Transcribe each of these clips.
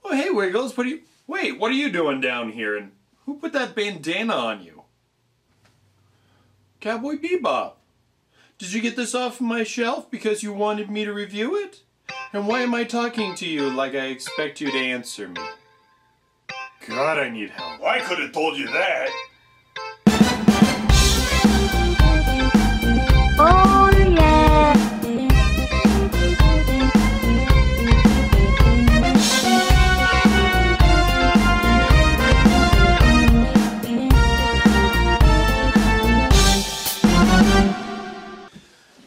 Oh, hey, Wiggles, wait, what are you doing down here? And who put that bandana on you? Cowboy Bebop. Did you get this off my shelf because you wanted me to review it? And why am I talking to you like I expect you to answer me? God, I need help. I could have told you that. Oh yeah.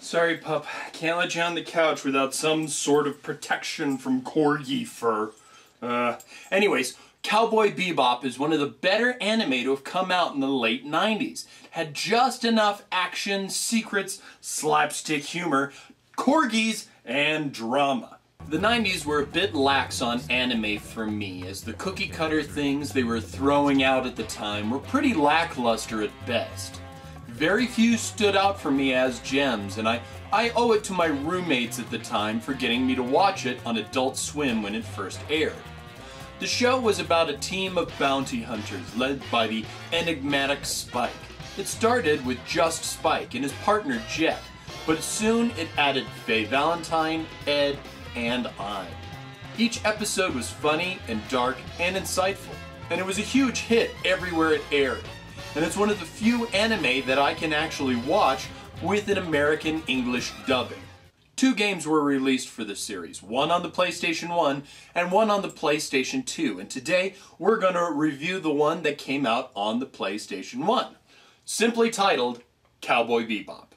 Sorry, pup. Can't let you on the couch without some sort of protection from corgi fur. Anyways, Cowboy Bebop is one of the better anime to have come out in the late 90s. Had just enough action, secrets, slapstick humor, corgis, and drama. The 90s were a bit lax on anime for me, as the cookie cutter things they were throwing out at the time were pretty lackluster at best. Very few stood out for me as gems, and I owe it to my roommates at the time for getting me to watch it on Adult Swim when it first aired. The show was about a team of bounty hunters led by the enigmatic Spike. It started with just Spike and his partner Jet, but soon it added Faye Valentine, Ed, and I. Each episode was funny and dark and insightful, and it was a huge hit everywhere it aired. And it's one of the few anime that I can actually watch with an American English dubbing. 2 games were released for the series, one on the PlayStation 1 and one on the PlayStation 2, and today we're going to review the one that came out on the PlayStation 1, simply titled Cowboy Bebop.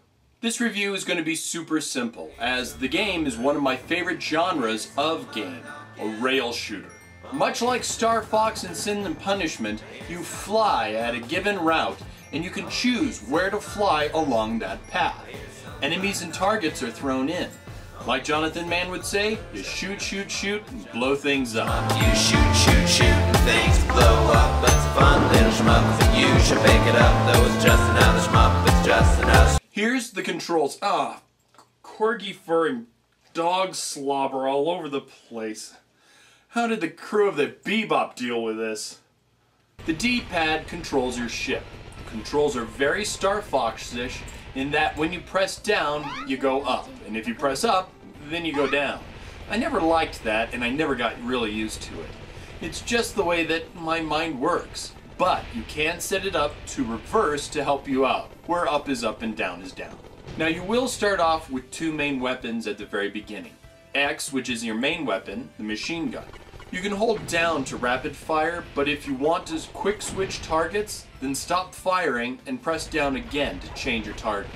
This review is going to be super simple, as the game is one of my favorite genres of game, a rail shooter. Much like Star Fox and Sin and Punishment, you fly at a given route, and you can choose where to fly along that path. Enemies and targets are thrown in. Like Jonathan Mann would say, you shoot, shoot, shoot, and blow things up. You shoot, shoot, shoot, and things blow up. It's a fun little shmup, and you should pick it up. Though it's just another shmup, it's just another. Here's the controls. Corgi fur and dog slobber all over the place. How did the crew of the Bebop deal with this? The D-pad controls your ship. The controls are very Star Fox-ish in that when you press down, you go up. And if you press up, then you go down. I never liked that, and I never got really used to it. It's just the way that my mind works. But you can set it up to reverse to help you out, where up is up and down is down. Now you will start off with 2 main weapons at the very beginning. X, which is your main weapon, the machine gun. You can hold down to rapid fire, but if you want to quick switch targets, then stop firing and press down again to change your target.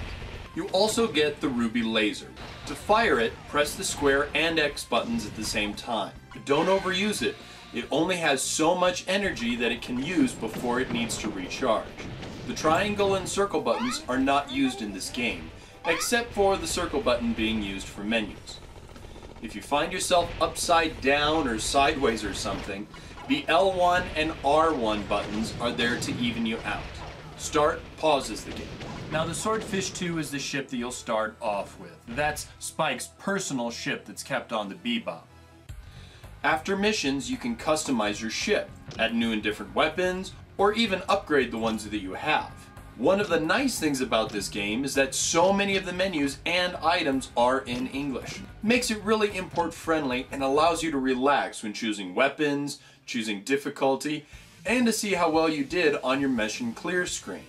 You also get the ruby laser. To fire it, press the square and X buttons at the same time. But don't overuse it. It only has so much energy that it can use before it needs to recharge. The triangle and circle buttons are not used in this game, except for the circle button being used for menus. If you find yourself upside down or sideways or something, the L1 and R1 buttons are there to even you out. Start pauses the game. Now the Swordfish 2 is the ship that you'll start off with. That's Spike's personal ship that's kept on the Bebop. After missions, you can customize your ship, add new and different weapons, or even upgrade the ones that you have. One of the nice things about this game is that so many of the menus and items are in English. Makes it really import friendly and allows you to relax when choosing weapons, choosing difficulty, and to see how well you did on your mission clear screen.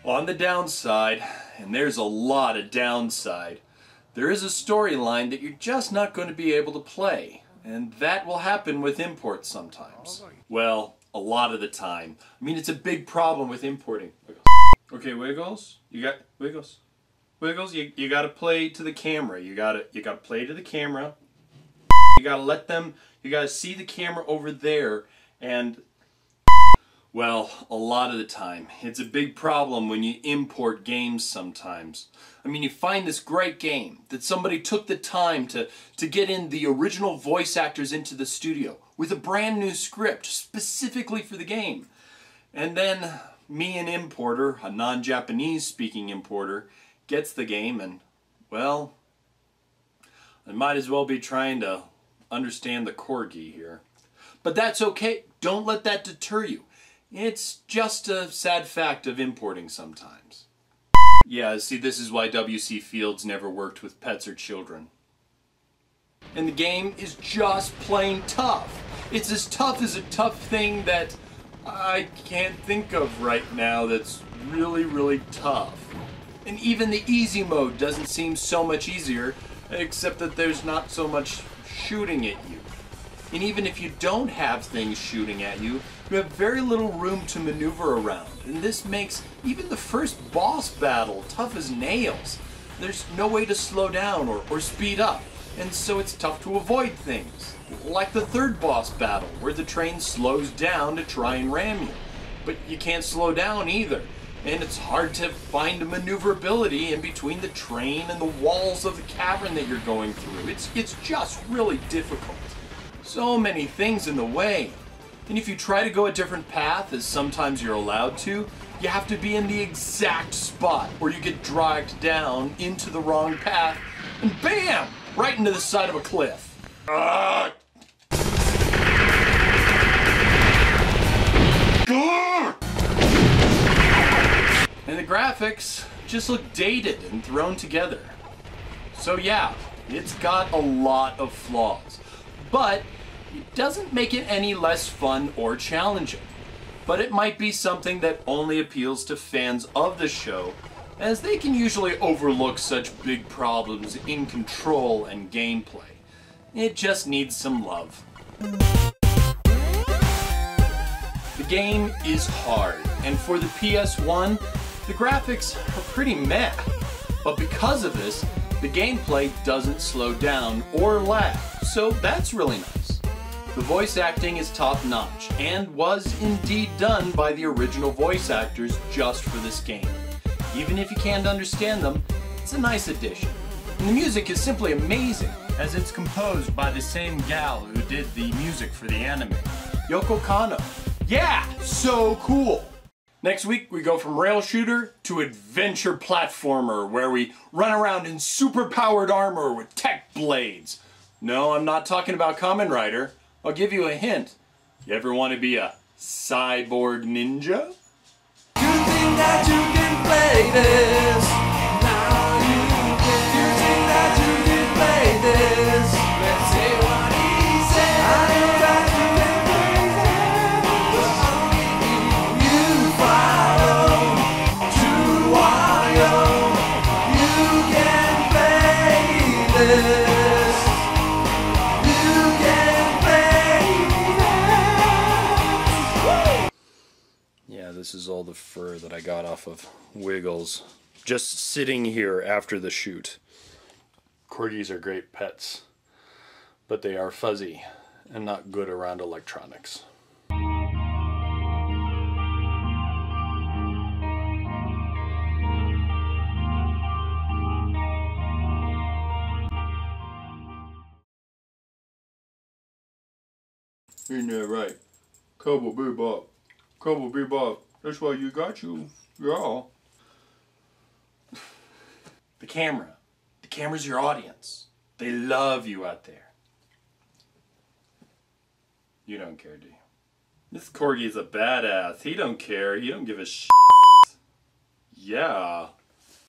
On the downside, and there's a lot of downside, there is a storyline that you're just not going to be able to play, and that will happen with imports sometimes. Well, a lot of the time. I mean, it's a big problem with importing. Okay, Wiggles, Wiggles, you gotta play to the camera. You gotta play to the camera. You gotta see the camera over there, and well, a lot of the time. It's a big problem when you import games sometimes. I mean, you find this great game that somebody took the time to get in the original voice actors into the studio with a brand new script specifically for the game. And then me, an importer, a non-Japanese speaking importer, gets the game and, well, I might as well be trying to understand the corgi here. But that's okay. Don't let that deter you. It's just a sad fact of importing sometimes. Yeah, see, this is why W.C. Fields never worked with pets or children. And the game is just plain tough. It's as tough as a tough thing that I can't think of right now that's really, really tough. And even the easy mode doesn't seem so much easier, except that there's not so much shooting at you. And even if you don't have things shooting at you, you have very little room to maneuver around. And this makes even the first boss battle tough as nails. There's no way to slow down or speed up, and so it's tough to avoid things. Like the third boss battle, where the train slows down to try and ram you. But you can't slow down either, and it's hard to find maneuverability in between the train and the walls of the cavern that you're going through. It's just really difficult. So many things in the way. And if you try to go a different path, as sometimes you're allowed to, you have to be in the exact spot, or you get dragged down into the wrong path, and bam! Right into the side of a cliff. And the graphics just look dated and thrown together. So yeah, it's got a lot of flaws, but it doesn't make it any less fun or challenging. But it might be something that only appeals to fans of the show, as they can usually overlook such big problems in control and gameplay. It just needs some love. The game is hard, and for the PS1, the graphics are pretty meh. But because of this, the gameplay doesn't slow down or lag, so that's really nice. The voice acting is top-notch, and was indeed done by the original voice actors just for this game. Even if you can't understand them, it's a nice addition. And the music is simply amazing, as it's composed by the same gal who did the music for the anime, Yoko Kanno. Yeah, so cool! Next week, we go from rail shooter to adventure platformer, where we run around in super-powered armor with tech blades. No, I'm not talking about Kamen Rider. I'll give you a hint. You ever want to be a cyborg ninja? You think that you can play this? Now you can. You think that you can play this? Let's see what he says. I know that you can play this. But only you follow JewWario. You can play this. You can play this. Yeah, this is all the fur that I got off of Wiggles. Just sitting here after the shoot. Corgis are great pets, but they are fuzzy and not good around electronics. Ain't that right? Cowboy Bebop. Cowboy Bebop. That's why you got you. Yeah. The camera. The camera's your audience. They love you out there. You don't care, do you? This Corgi is a badass. He don't care. He don't give a shit.